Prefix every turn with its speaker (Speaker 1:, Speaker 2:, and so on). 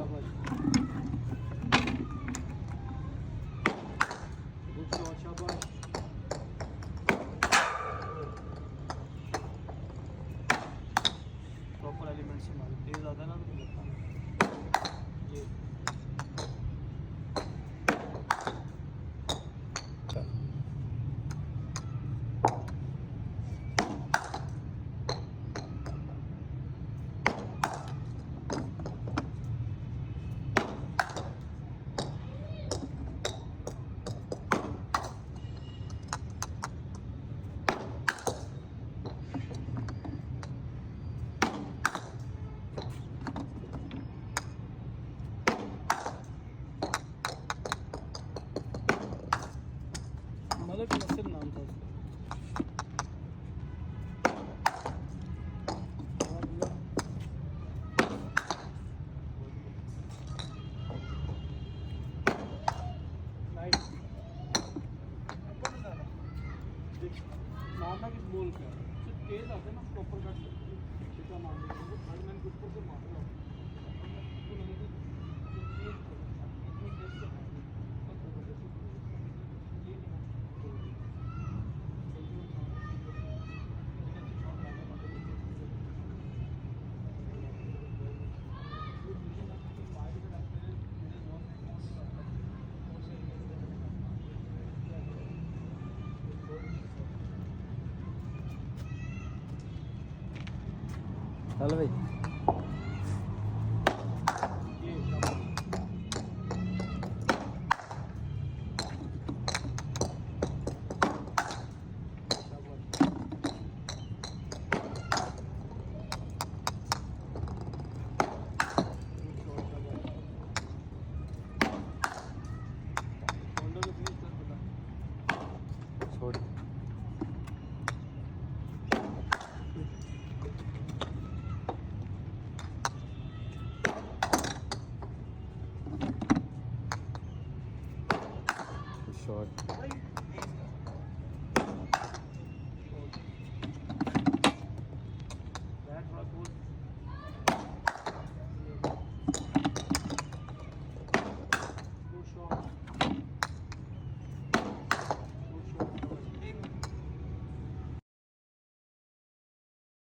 Speaker 1: शाबाश. Good shot, शाबाश. Proper element से मारो. तेज आता है ना तो लगता है ये. मलिक नसीर नाम था उसका. मारना किस बॉल पे है. तेज आते ना प्रॉपर कट सीधा मारने को. थर्ड मैन के ऊपर से मार रहा
Speaker 2: चल भाई. छोड़. शॉट.